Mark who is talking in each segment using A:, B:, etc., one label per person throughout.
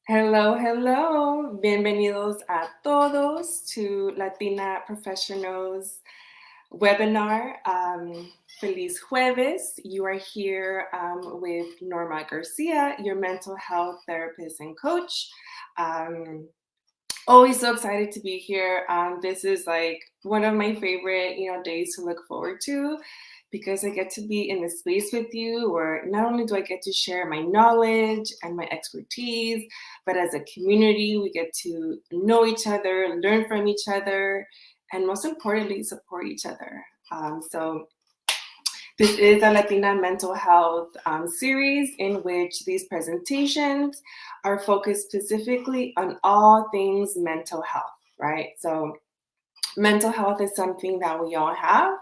A: Hello, hello. Bienvenidos a todos to Latina Professionals webinar. Feliz Jueves. You are here with Norma Garcia, your mental health therapist and coach. Um, Always so excited to be here. This is like one of my favorite, days to look forward to because I get to be in the space with you where not only do I get to share my knowledge and my expertise, but as a community, we get to know each other, learn from each other, and most importantly, support each other. So this is a Latina mental health series in which these presentations are focused specifically on all things mental health, right? So mental health is something that we all have.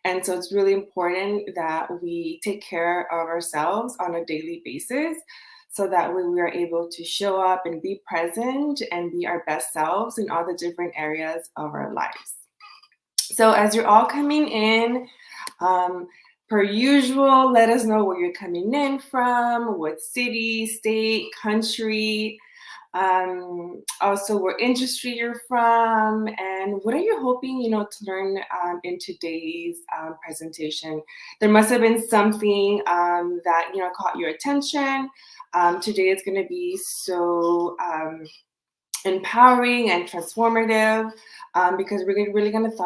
A: And so it's really important that we take care of ourselves on a daily basis so that way we are able to show up and be present and be our best selves in all the different areas of our lives. So as you're all coming in, um, per usual, let us know where you're coming in from, what city, state, country, also what industry you're from, and what are you hoping, to learn in today's presentation. There must have been something that, caught your attention. Today is going to be so empowering and transformative because really going to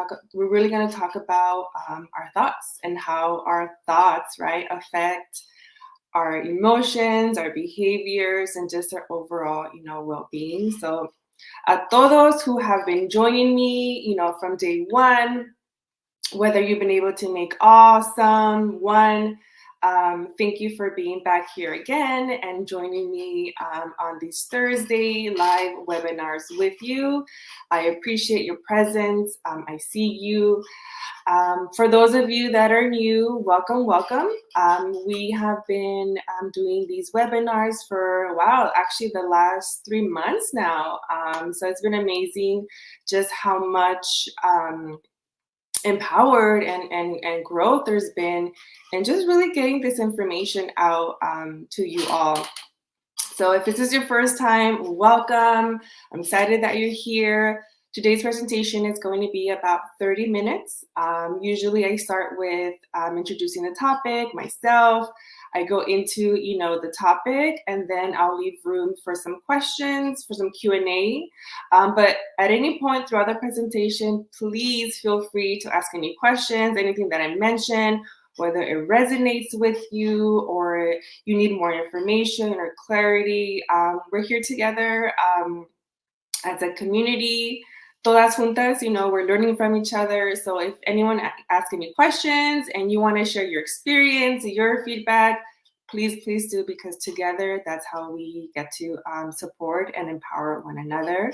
A: talk about our thoughts and how our thoughts, right, affect our emotions, our behaviors, and just our overall, well-being. So, a todos who have been joining me, from day one, whether you've been able to make awesome one. Thank you for being back here again and joining me on these Thursday live webinars with you. I appreciate your presence. I see you. For those of you that are new, welcome, welcome. We have been doing these webinars for, wow, actually the last 3 months now. So it's been amazing just how much empowered and growth there's been, and just really getting this information out to you all. So if this is your first time, welcome. I'm excited that you're here. Today's presentation is going to be about 30 minutes. Usually I start with introducing the topic, myself. I go into, the topic, and then I'll leave room for some questions, for some Q&A. But at any point throughout the presentation, please feel free to ask any questions, anything that I mentioned, whether it resonates with you or you need more information or clarity. We're here together as a community, todas juntas, we're learning from each other. So if anyone asks any questions and you want to share your experience, your feedback, please do, because together that's how we get to support and empower one another.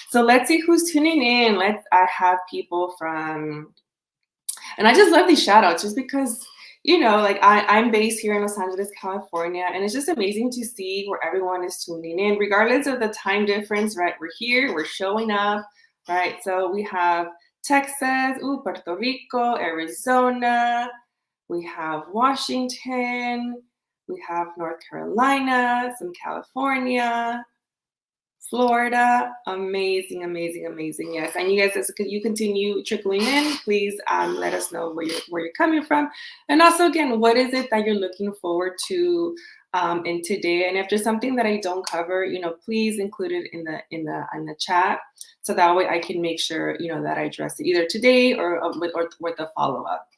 A: So let's see who's tuning in. I have people from, and I just love these shout outs just because, I'm based here in Los Angeles, California, and it's just amazing to see where everyone is tuning in, regardless of the time difference, right? We're here, we're showing up, right? So we have Texas, Puerto Rico, Arizona, we have Washington, we have North Carolina, some California, Florida. Amazing, amazing, amazing. Yes, and you guys, as you continue trickling in, please let us know where you're coming from, and also again, what is it that you're looking forward to in today? And if there's something that I don't cover, please include it in the chat, so that way I can make sure that I address it either today or with a follow up.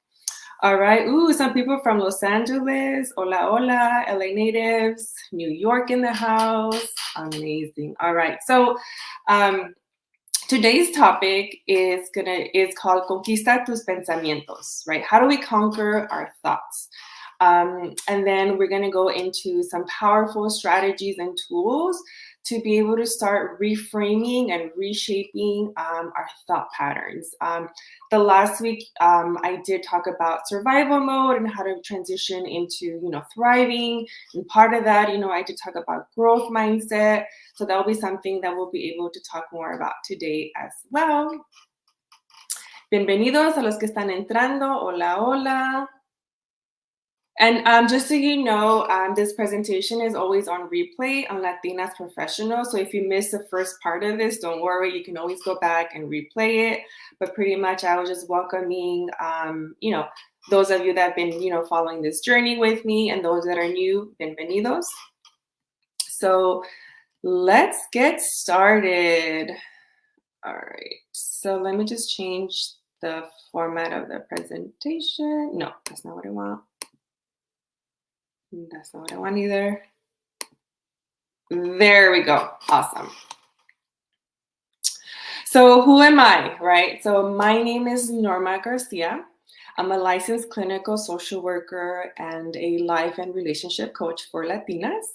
A: All right. Some people from Los Angeles. Hola, hola. LA natives. New York in the house. Amazing. All right. So today's topic is called Conquista tus pensamientos, right? How do we conquer our thoughts? And then we're going to go into some powerful strategies and tools to be able to start reframing and reshaping our thought patterns. The last week, I did talk about survival mode and how to transition into, thriving. And part of that, I did talk about growth mindset. So that'll be something that we'll be able to talk more about today as well. Bienvenidos a los que están entrando. Hola, hola. And just so you know, this presentation is always on replay on Latinas Professional. So if you missed the first part of this, don't worry, you can always go back and replay it. But pretty much I was just welcoming, those of you that have been, following this journey with me, and those that are new, bienvenidos. So let's get started. All right, so let me just change the format of the presentation. No, that's not what I want. That's not what I want either. There we go. Awesome. So who am I, right? So my name is Norma Garcia. I'm a licensed clinical social worker and a life and relationship coach for Latinas.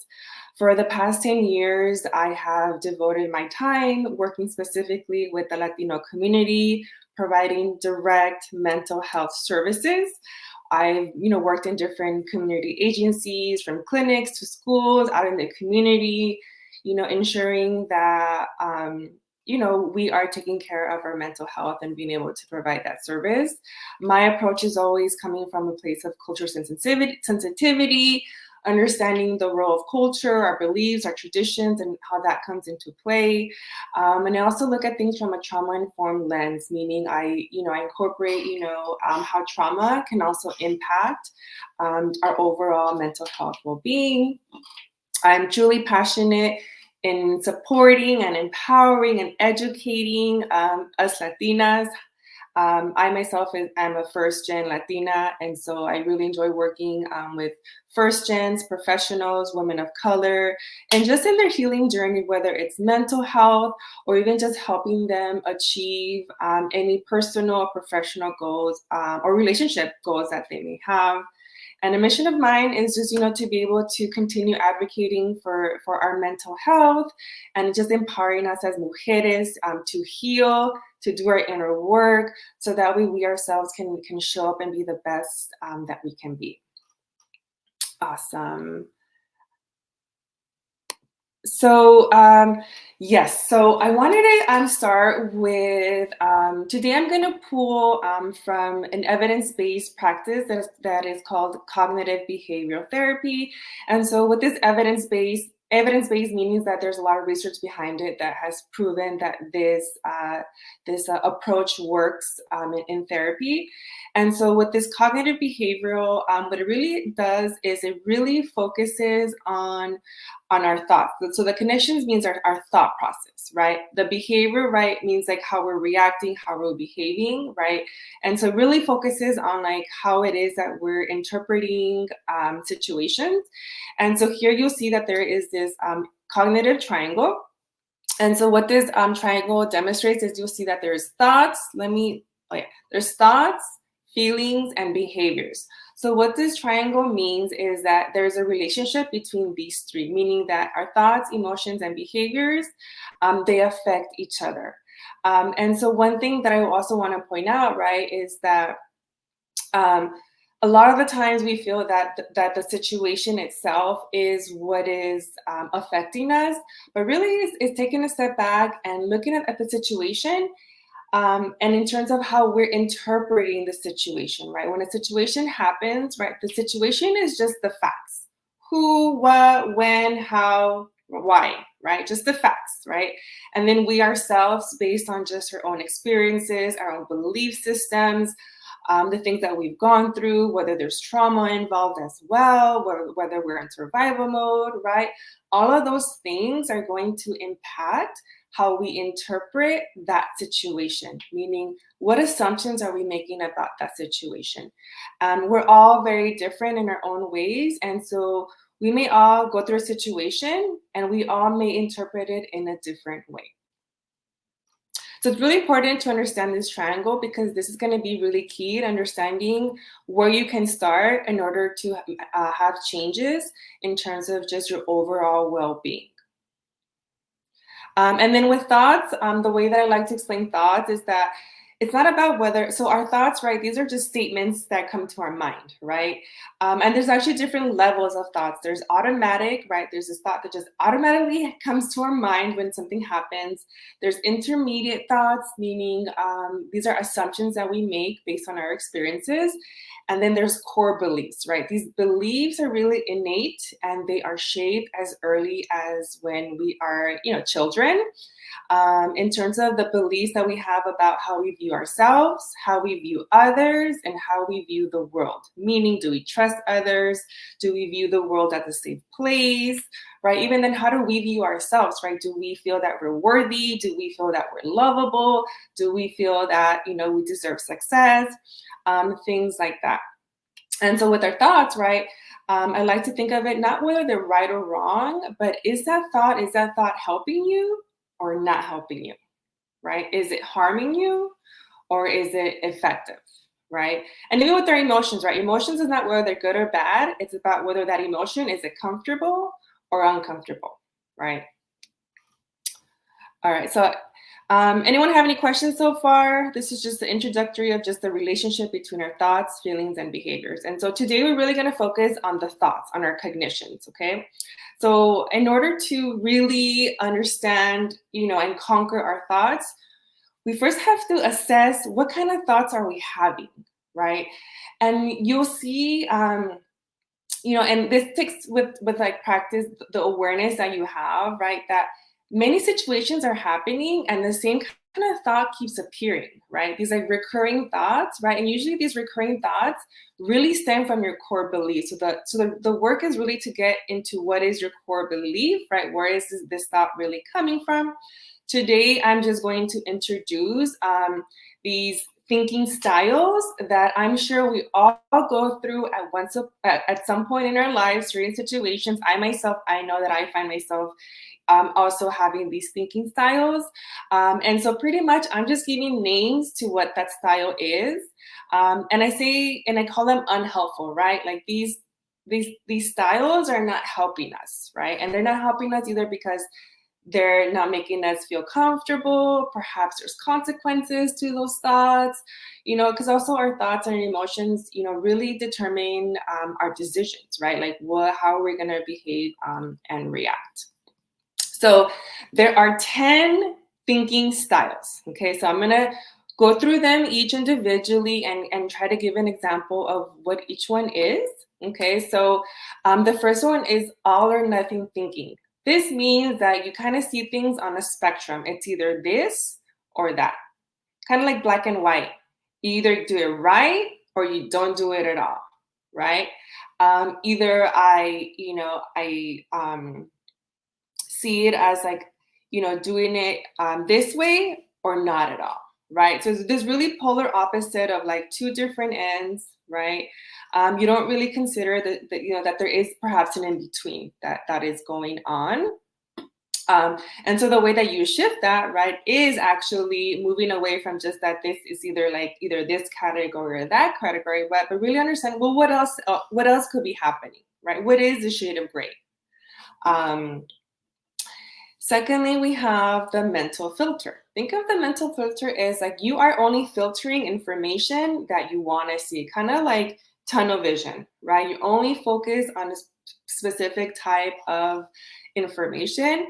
A: For the past 10 years, I have devoted my time working specifically with the Latino community, providing direct mental health services. I've, worked in different community agencies, from clinics to schools, out in the community, ensuring that, we are taking care of our mental health and being able to provide that service. My approach is always coming from a place of cultural sensitivity, understanding the role of culture, our beliefs, our traditions, and how that comes into play. And I also look at things from a trauma-informed lens, meaning I incorporate, how trauma can also impact our overall mental health well-being. I'm truly passionate in supporting and empowering and educating us Latinas. I myself am a first-gen Latina, and so I really enjoy working with first-gens, professionals, women of color, and just in their healing journey, whether it's mental health or even just helping them achieve any personal or professional goals or relationship goals that they may have. And a mission of mine is just, to be able to continue advocating for our mental health and just empowering us as mujeres to heal, to do our inner work, so that way we ourselves can show up and be the best that we can be. Awesome. So yes, so I wanted to start with, today I'm going to pull from an evidence-based practice that is called cognitive behavioral therapy. And so with this evidence-based meaning that there's a lot of research behind it that has proven that this approach works in therapy. And so with this cognitive behavioral, what it really does is it really focuses on our thoughts. So the connections means our thought process, right? The behavior, right, means like how we're reacting, how we're behaving, right? And so really focuses on like how it is that we're interpreting situations. And so here you'll see that there is this cognitive triangle. And so what this triangle demonstrates is you'll see that there's thoughts. There's thoughts, feelings, and behaviors. So what this triangle means is that there's a relationship between these three, meaning that our thoughts, emotions, and behaviors, they affect each other. And so one thing that I also want to point out, right, is that a lot of the times we feel that the situation itself is what is affecting us, but really it's taking a step back and looking at the situation. And in terms of how we're interpreting the situation, right? When a situation happens, right, the situation is just the facts. Who, what, when, how, why, right? Just the facts, right? And then we ourselves, based on just our own experiences, our own belief systems, the things that we've gone through, whether there's trauma involved as well, whether we're in survival mode, right? All of those things are going to impact how we interpret that situation, meaning what assumptions are we making about that situation? We're all very different in our own ways. And so we may all go through a situation and we all may interpret it in a different way. So it's really important to understand this triangle because this is going to be really key in understanding where you can start in order to have changes in terms of just your overall well-being. And then with thoughts, the way that I like to explain thoughts is that it's not about whether, so our thoughts, right? These are just statements that come to our mind, right? And there's actually different levels of thoughts. There's automatic, right? There's this thought that just automatically comes to our mind when something happens. There's intermediate thoughts, meaning these are assumptions that we make based on our experiences. And then there's core beliefs, right? These beliefs are really innate and they are shaped as early as when we are, children, in terms of the beliefs that we have about how we view ourselves, how we view others, and how we view the world. Meaning, do we trust others? Do we view the world as a safe place? Right? Even then, how do we view ourselves? Right? Do we feel that we're worthy? Do we feel that we're lovable? Do we feel that we deserve success? Things like that. And so with our thoughts, right? I like to think of it not whether they're right or wrong, but is that thought helping you or not helping you, right? Is it harming you or is it effective, right? And even with our emotions, right? Emotions is not whether they're good or bad. It's about whether that emotion is it comfortable or uncomfortable, right? All right. So anyone have any questions so far? This is just the introductory of just the relationship between our thoughts, feelings, and behaviors. And so today we're really going to focus on the thoughts, on our cognitions, okay? So in order to really understand, and conquer our thoughts, we first have to assess what kind of thoughts are we having, right? And you'll see, and this takes with like practice, the awareness that you have, right? That many situations are happening and the same kind of thought keeps appearing, right? These like recurring thoughts, right? And usually these recurring thoughts really stem from your core beliefs. So the work is really to get into what is your core belief, right? Where is this thought really coming from? Today, I'm just going to introduce these thinking styles that I'm sure we all go through at some point in our lives, certain situations. I know that I find myself also having these thinking styles. And so pretty much I'm just giving names to what that style is. And I call them unhelpful, right? Like these styles are not helping us, right? And they're not helping us either because they're not making us feel comfortable. Perhaps there's consequences to those thoughts, because also our thoughts and emotions, really determine our decisions, right? Like how are we going to behave and react. So there are 10 thinking styles. Okay, so I'm going to go through them each individually and try to give an example of what each one is. Okay, so the first one is all or nothing thinking. This means that you kind of see things on a spectrum. It's either this or that, kind of like black and white. You either do it right or you don't do it at all, right? Either I see it as like, doing it this way or not at all, right? So this really polar opposite of like two different ends, right? You don't really consider that there is perhaps an in-between that is going on. And so the way that you shift that, right, is actually moving away from just that this is either this category or that category, but really understand, well, what else could be happening, right? What is the shade of gray? Secondly, we have the mental filter. Think of the mental filter as like you are only filtering information that you want to see, kind of like tunnel vision, right? You only focus on a specific type of information.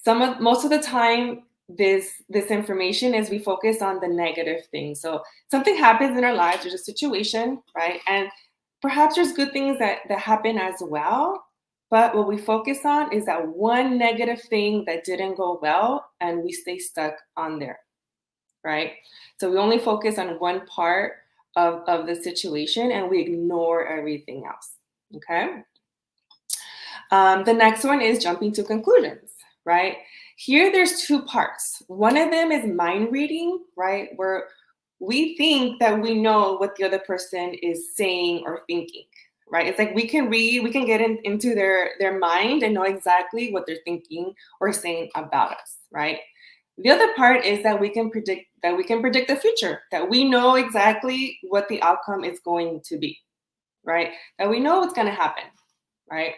A: Most of the time, this information is we focus on the negative things. So something happens in our lives, there's a situation, right? And perhaps there's good things that happen as well. But what we focus on is that one negative thing that didn't go well, and we stay stuck on there, right? So we only focus on one part of the situation and we ignore everything else, okay? The next one is jumping to conclusions, right? Here there's two parts. One of them is mind reading, right? Where we think that we know what the other person is saying or thinking, right? It's like we can get into their mind and know exactly what they're thinking or saying about us, right? The other part is that we can predict the future, that we know exactly what the outcome is going to be, right? That we know what's going to happen, right?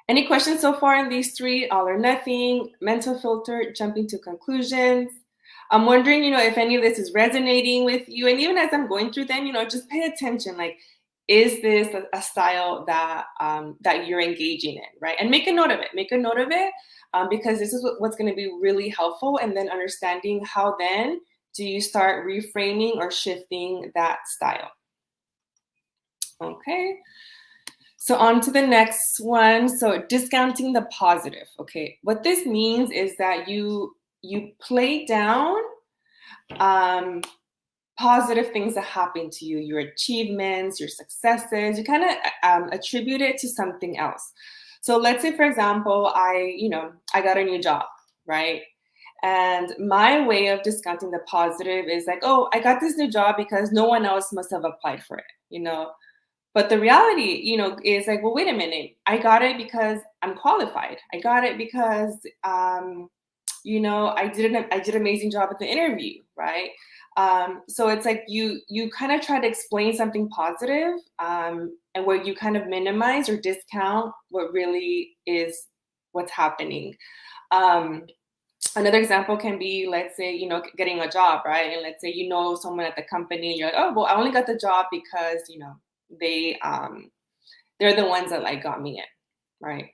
A: Any questions so far in these three? All or nothing, mental filter, jumping to conclusions. I'm wondering, if any of this is resonating with you. And even as I'm going through them, just pay attention. Like, is this a style that you're engaging in, right? And make a note of it. Make a note of it, because this is what's going to be really helpful. And then understanding how then do you start reframing or shifting that style. Okay. So on to the next one. So discounting the positive. Okay. What this means is that you play down positive things that happen to you, your achievements, your successes. You kind of attribute it to something else. So let's say, for example, I got a new job, right? And my way of discounting the positive is like, oh, I got this new job because no one else must have applied for it. But the reality, is like, well, wait a minute. I got it because I'm qualified. I got it because, I did an amazing job at the interview, right? So it's like you kind of try to explain something positive, and where you kind of minimize or discount what really is what's happening. Another example can be, let's say, getting a job, right? And let's say someone at the company, and you're like, oh, well, I only got the job because they're the ones that like got me in, right?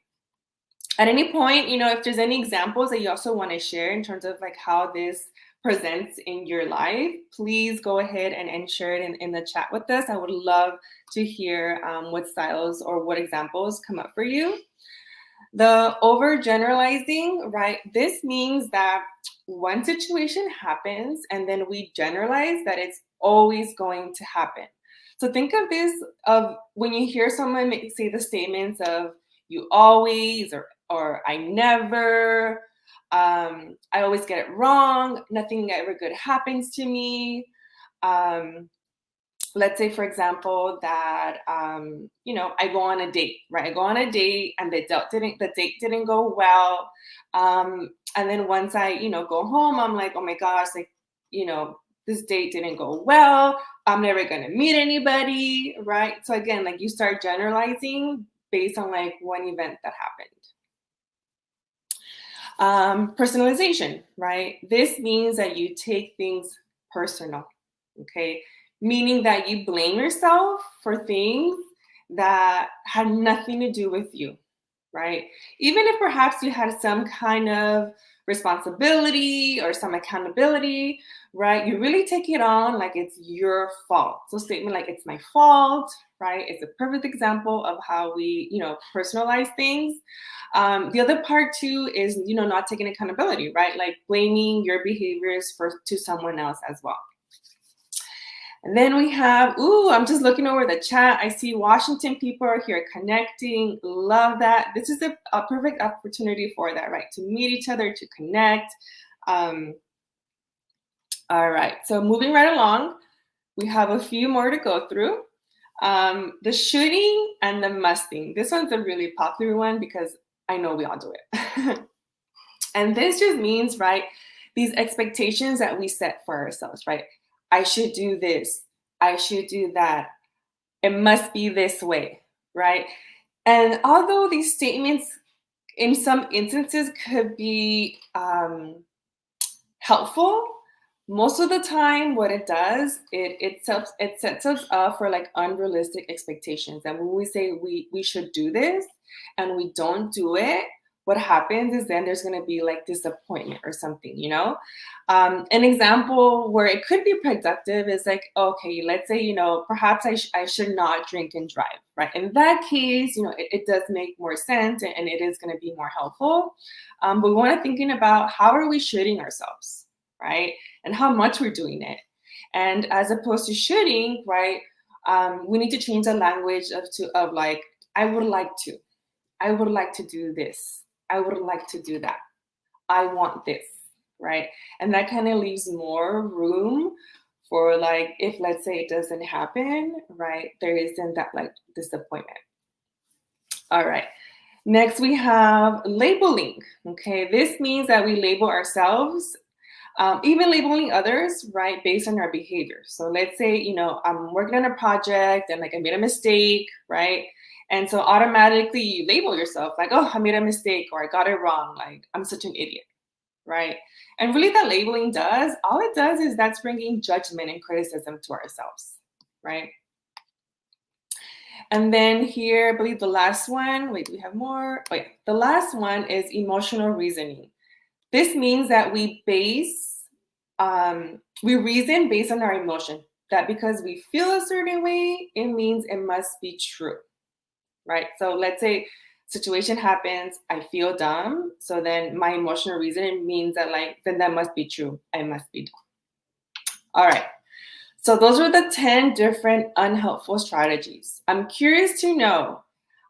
A: At any point, if there's any examples that you also want to share in terms of like how this presents in your life, please go ahead and share it in the chat with us. I would love to hear what styles or what examples come up for you. The overgeneralizing, right? This means that one situation happens and then we generalize that it's always going to happen. So think of this of when you hear someone say the statements of you always or I never, I always get it wrong, nothing ever good happens to me. Let's say, for example, that I go on a date, right? I go on a date and the date didn't go well, and then once I go home, I'm like, oh my gosh, like this date didn't go well. I'm never gonna meet anybody, right? So again, like you start generalizing based on like one event that happened. Personalization, right? This means that you take things personal, okay? Meaning that you blame yourself for things that had nothing to do with you, right? Even if perhaps you had some kind of responsibility or some accountability, right? You really take it on like it's your fault. So statement like it's my fault, right? It's a perfect example of how we, personalize things. The other part too is, not taking accountability, right? Like blaming your behaviors to someone else as well. And then we have, I'm just looking over the chat. I see Washington people are here connecting. Love that. This is a perfect opportunity for that, right? To meet each other, to connect. All right, so moving right along, we have a few more to go through. The shooting and the musting. This one's a really popular one because I know we all do it. And this just means, right, these expectations that we set for ourselves, right? I should do this. I should do that. It must be this way, right? And although these statements in some instances could be helpful, most of the time what it does, it sets us up for like unrealistic expectations. And when we say we should do this and we don't do it, what happens is then there's going to be like disappointment or something, an example where it could be productive is like, okay, let's say, perhaps I should not drink and drive, right? In that case, it does make more sense and it is going to be more helpful. But we want to thinking about how are we shooting ourselves, right? And how much we're doing it. And as opposed to shooting, right, we need to change the language of like, I would like to do this. I would like to do that. I want this, right? And that kind of leaves more room for like, if let's say it doesn't happen, right, there isn't that like disappointment. All right. Next, we have labeling. Okay, this means that we label ourselves, even labeling others, right, based on our behavior. So let's say, I'm working on a project and like I made a mistake, right? And so automatically you label yourself like, oh, I made a mistake or I got it wrong. Like I'm such an idiot, right? And really, the labeling all it does is that's bringing judgment and criticism to ourselves, right? And then here, I believe the last one, wait, we have more. Oh, yeah. The last one is emotional reasoning. This means that we reason based on our emotion, that because we feel a certain way, it means it must be true, right? So let's say situation happens, I feel dumb. So then my emotional reasoning means that like, then that must be true. I must be dumb. All right. So those are the 10 different unhelpful strategies. I'm curious to know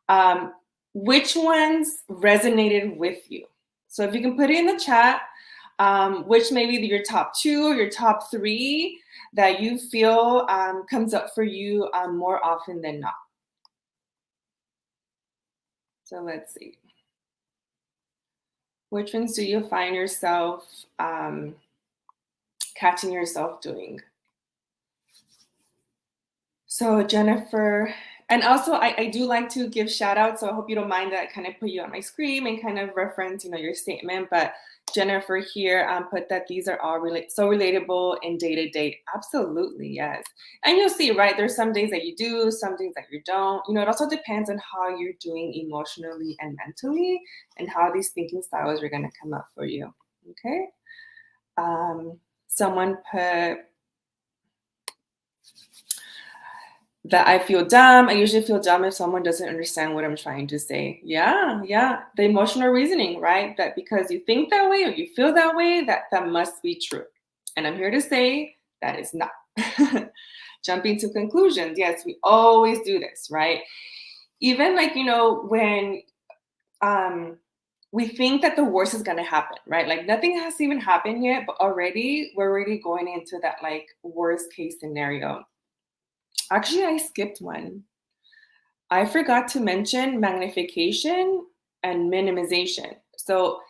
A: um, which ones resonated with you. So if you can put it in the chat, which maybe your top 2 or your top 3 that you feel comes up for you more often than not. So let's see. Which ones do you find yourself catching yourself doing? So Jennifer, and also I do like to give shout outs. So I hope you don't mind that I kind of put you on my screen and kind of reference, your statement. But Jennifer here put that these are all so relatable in day to day. Absolutely, yes. And you'll see, right? There's some days that you do, some days that you don't. It also depends on how you're doing emotionally and mentally, and how these thinking styles are going to come up for you. Okay. Someone put that I feel dumb. I usually feel dumb if someone doesn't understand what I'm trying to say. Yeah, yeah. The emotional reasoning, right? That because you think that way or you feel that way, that must be true. And I'm here to say that is not. Jumping to conclusions. Yes, we always do this, right? Even like, when we think that the worst is going to happen, right? Like nothing has even happened yet, but we're already going into that like worst case scenario. Actually, I skipped one. I forgot to mention magnification and minimization. So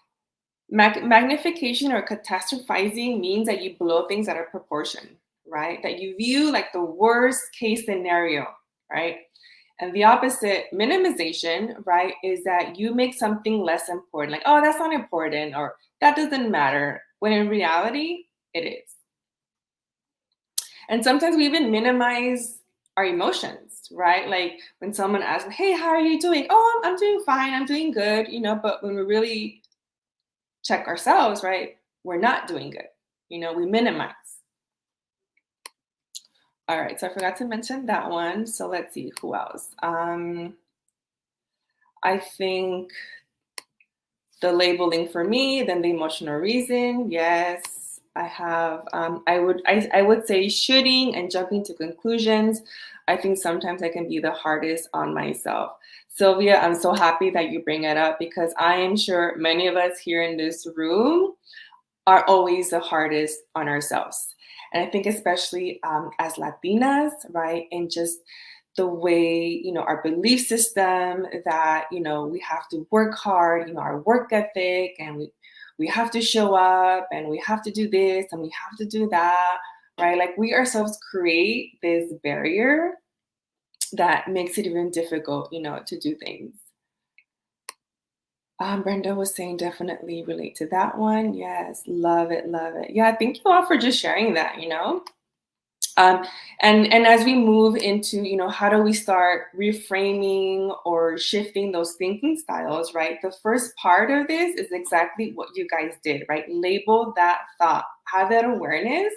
A: magnification or catastrophizing means that you blow things out of proportion, right? That you view like the worst case scenario, right? And the opposite, minimization, right, is that you make something less important. Like, oh, that's not important, or that doesn't matter. When in reality, it is. And sometimes we even minimize our emotions, right? Like when someone asks, hey, how are you doing? Oh, I'm doing fine. I'm doing good, but when we really check ourselves, right, we're not doing good. We minimize. All right, so I forgot to mention that one. So let's see who else. I think the labeling for me, then the emotional reason. Yes, I have. I would say shooting and jumping to conclusions. I think sometimes I can be the hardest on myself. Sylvia, I'm so happy that you bring it up because I am sure many of us here in this room are always the hardest on ourselves. And I think especially as Latinas, right, and just the way, our belief system that, we have to work hard, our work ethic, and we have to show up and we have to do this and we have to do that, right? Like we ourselves create this barrier that makes it even difficult, to do things. Brenda was saying definitely relate to that one. Yes, love it, love it. Yeah, thank you all for just sharing that, and as we move into, how do we start reframing or shifting those thinking styles, right? The first part of this is exactly what you guys did, right? Label that thought, have that awareness.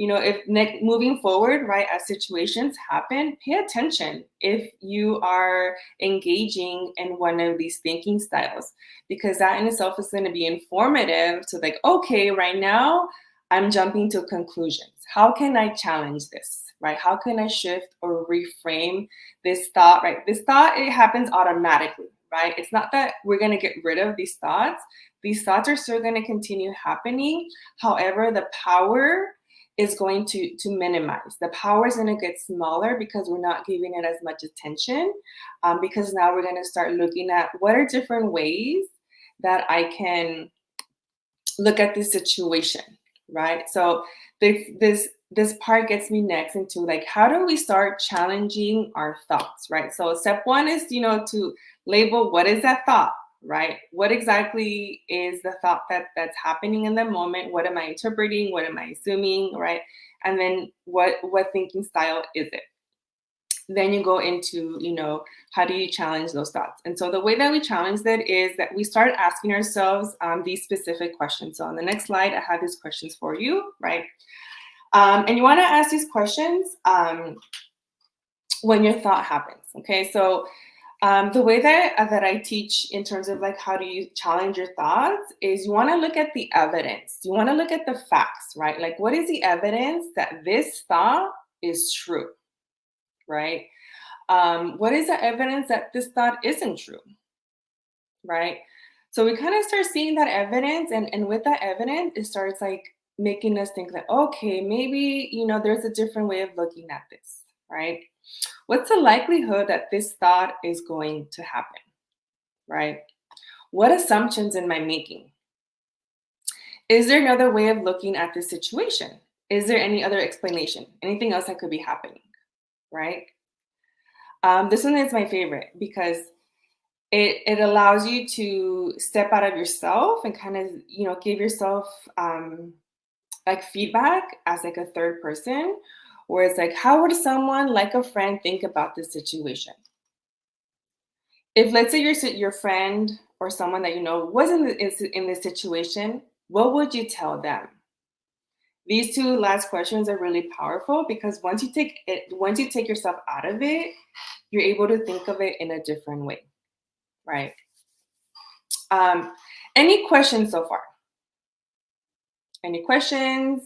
A: If moving forward, right, as situations happen, pay attention if you are engaging in one of these thinking styles, because that in itself is going to be informative to like, okay, right now I'm jumping to conclusions. How can I challenge this, right? How can I shift or reframe this thought, right? This thought, it happens automatically, right? It's not that we're going to get rid of these thoughts. These thoughts are still going to continue happening. However, the power is going to minimize. The power is going to get smaller because we're not giving it as much attention, because now we're going to start looking at what are different ways that I can look at this situation, right? So this part gets me next into like, how do we start challenging our thoughts, right? So step one is, to label what is that thought, right? What exactly is the thought that's happening in the moment? What am I interpreting? What am I assuming, right? And then what thinking style is it? Then you go into, how do you challenge those thoughts? And so the way that we challenge that is that we start asking ourselves these specific questions. So on the next slide, I have these questions for you, right? And you want to ask these questions when your thought happens. Okay, so the way that I teach in terms of like how do you challenge your thoughts is you want to look at the evidence. You want to look at the facts, right? Like what is the evidence that this thought is true, right? What is the evidence that this thought isn't true, right? So we kind of start seeing that evidence, and with that evidence, it starts like making us think that, okay, maybe, there's a different way of looking at this, right? What's the likelihood that this thought is going to happen, right? What assumptions am I making? Is there another way of looking at this situation? Is there any other explanation? Anything else that could be happening, right? This one is my favorite because it allows you to step out of yourself and kind of, give yourself like feedback as like a third person, where it's like, how would someone like a friend think about this situation? If let's say your friend or someone that you know was in this situation, what would you tell them? These two last questions are really powerful because once you take yourself out of it, you're able to think of it in a different way, right? Any questions so far? Any questions?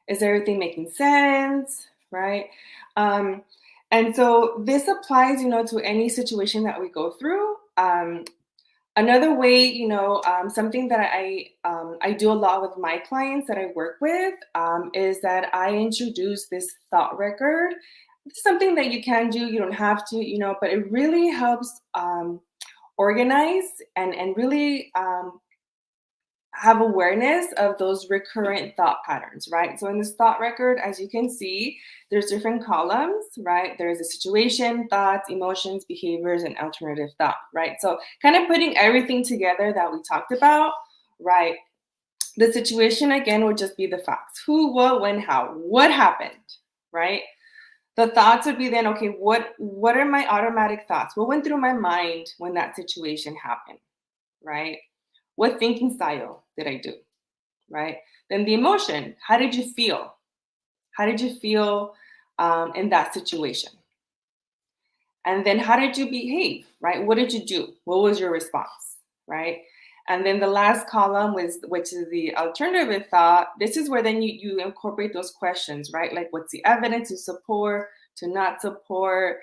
A: Is everything making sense? Right? And so this applies, to any situation that we go through. Another way, something that I do a lot with my clients that I work with is that I introduce this thought record. It's something that you can do. You don't have to, but it really helps organize and really have awareness of those recurrent thought patterns, right? So in this thought record, as you can see, there's different columns, right? There's a situation, thoughts, emotions, behaviors, and alternative thought, right? So kind of putting everything together that we talked about, right? The situation, again, would just be the facts. Who, what, when, how, what happened, right? The thoughts would be then, okay, what are my automatic thoughts? What went through my mind when that situation happened, right? What thinking style did I do? Right? Then the emotion. How did you feel? How did you feel in that situation? And then how did you behave? Right? What did you do? What was your response? Right? And then the last column which is the alternative thought. This is where then you incorporate those questions, right? Like what's the evidence to support, to not support?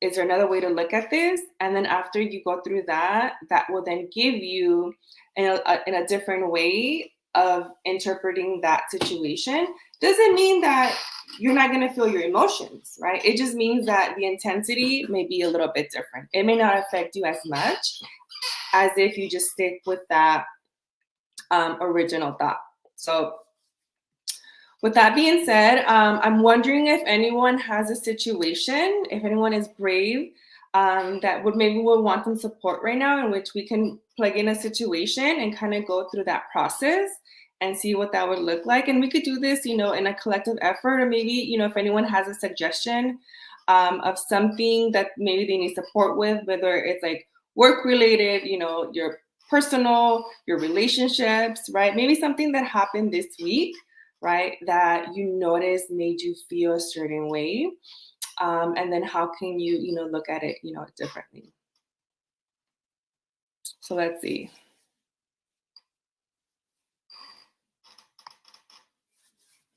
A: Is there another way to look at this? And then after you go through that will then give you in a different way of interpreting that situation. Doesn't mean that you're not going to feel your emotions, right? It just means that the intensity may be a little bit different. It may not affect you as much as if you just stick with that original thought. So with that being said, I'm wondering if anyone has a situation, if anyone is brave, that would want some support right now, in which we can plug in a situation and kind of go through that process and see what that would look like. And we could do this, in a collective effort, or maybe, if anyone has a suggestion of something that maybe they need support with, whether it's like work related, your personal, your relationships, right? Maybe something that happened this week, right, that you noticed made you feel a certain way, and then how can you look at it differently. So let's see.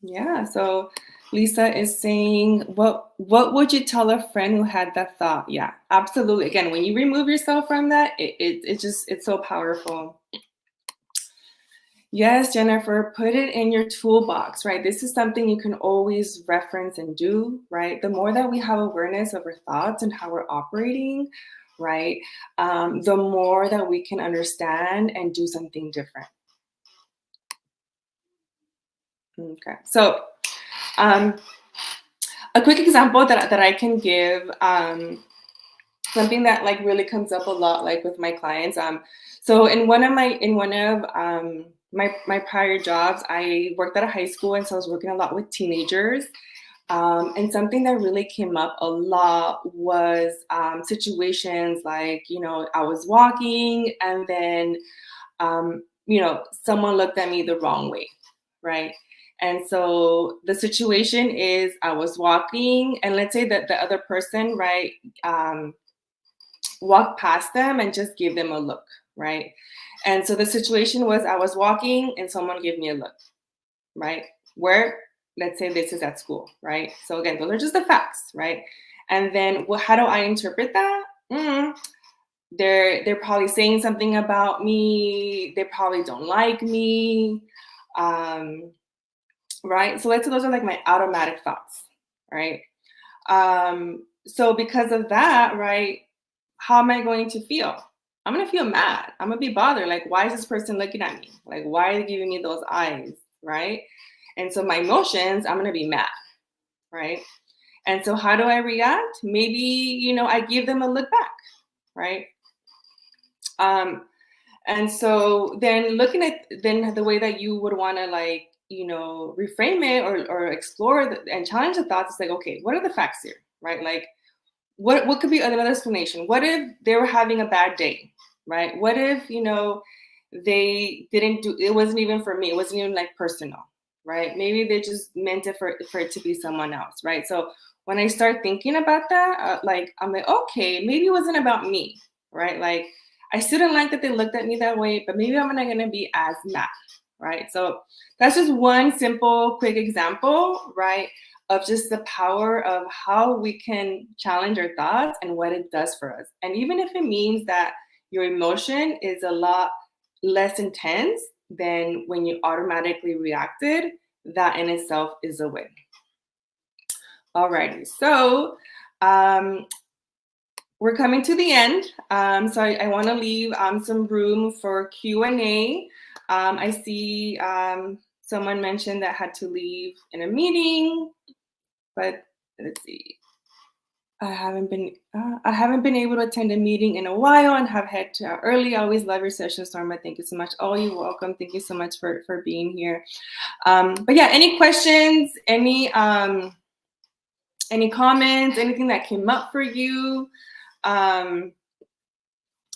A: Yeah, so Lisa is saying, what would you tell a friend who had that thought? Yeah, absolutely. Again, when you remove yourself from that, it's so powerful. Yes, Jennifer, put it in your toolbox, right? This is something you can always reference and do, right? The more that we have awareness of our thoughts and how we're operating, right, the more that we can understand and do something different. Okay, so a quick example that I can give something that like really comes up a lot, like with my clients. So in one of my prior jobs, I worked at a high school, and so I was working a lot with teenagers. And something that really came up a lot was situations like, I was walking, and then, someone looked at me the wrong way, right? And so the situation is I was walking, and let's say that the other person, right, walked past them and just gave them a look, right? And so the situation was I was walking and someone gave me a look, right? Where, let's say this is at school, right? So again, those are just the facts, right? And then how do I interpret that? They're probably saying something about me. They probably don't like me, right? So let's say those are like my automatic thoughts, right? So because of that, right? How am I going to feel? I'm gonna feel mad. I'm gonna be bothered. Like, why is this person looking at me? Like, why are they giving me those eyes, right? And so my emotions, I'm gonna be mad, right? And so how do I react? Maybe, I give them a look back, right? And so then looking at then the way that you would want to like, reframe it or explore and challenge the thoughts is like, okay, what are the facts here, right? Like, what could be another explanation? What if they were having a bad day, right? What if, they didn't do, it wasn't even for me. It wasn't even like personal, right? Maybe they just meant it for it to be someone else, right? So when I start thinking about that, like, I'm like, okay, maybe it wasn't about me, right? Like, I still didn't like that they looked at me that way, but maybe I'm not going to be as mad, right? So that's just one simple, quick example, right? Of just the power of how we can challenge our thoughts and what it does for us. And even if it means that your emotion is a lot less intense than when you automatically reacted, that in itself is a win. Alrighty, so we're coming to the end. So I want to leave some room for Q&A. I see someone mentioned that had to leave in a meeting, but let's see. I haven't been able to attend a meeting in a while and have had to early. I always love your session, Storma. Thank you so much. Oh, you're welcome. Thank you so much for being here. But yeah, any questions, any comments, anything that came up for you,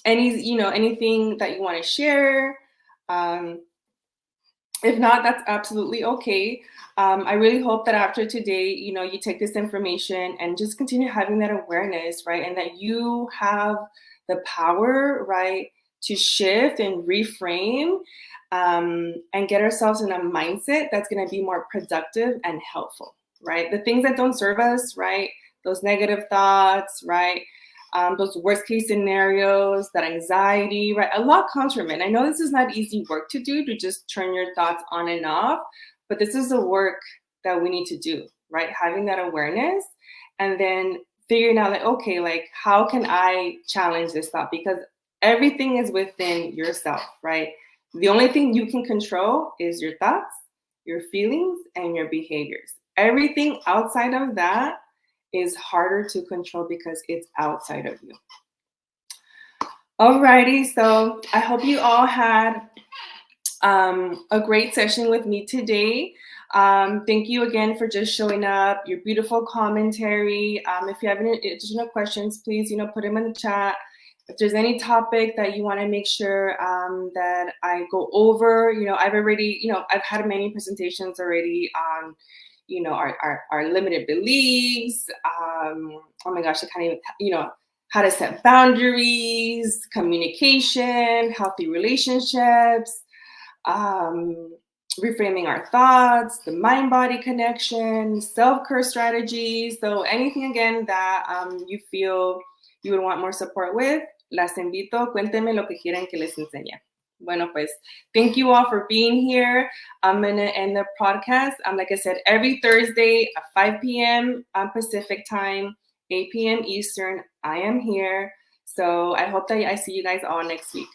A: anything that you want to share. If not, that's absolutely okay. I really hope that after today, you take this information and just continue having that awareness, right? And that you have the power, right, to shift and reframe and get ourselves in a mindset that's going to be more productive and helpful, right? The things that don't serve us, right? Those negative thoughts, right? Those worst case scenarios, that anxiety, right? A lot comes from it. I know this is not easy work to do, to just turn your thoughts on and off, but this is the work that we need to do, right? Having that awareness and then figuring out like, okay, like how can I challenge this thought? Because everything is within yourself, right? The only thing you can control is your thoughts, your feelings, and your behaviors. Everything outside of that is harder to control because it's outside of you. Alrighty, so I hope you all had a great session with me today. Thank you again for just showing up, your beautiful commentary. If you have any additional questions, please, put them in the chat. If there's any topic that you want to make sure that I go over, I've had many presentations already on our limited beliefs. Oh my gosh, I can't even, how to set boundaries, communication, healthy relationships, reframing our thoughts, the mind-body connection, self-care strategies. So anything again that you feel you would want more support with, las invito, cuéntenme lo que quieren que les enseñe. Bueno, pues, thank you all for being here. I'm going to end the podcast. Like I said, every Thursday at 5 p.m. Pacific time, 8 p.m. Eastern, I am here. So I hope that I see you guys all next week.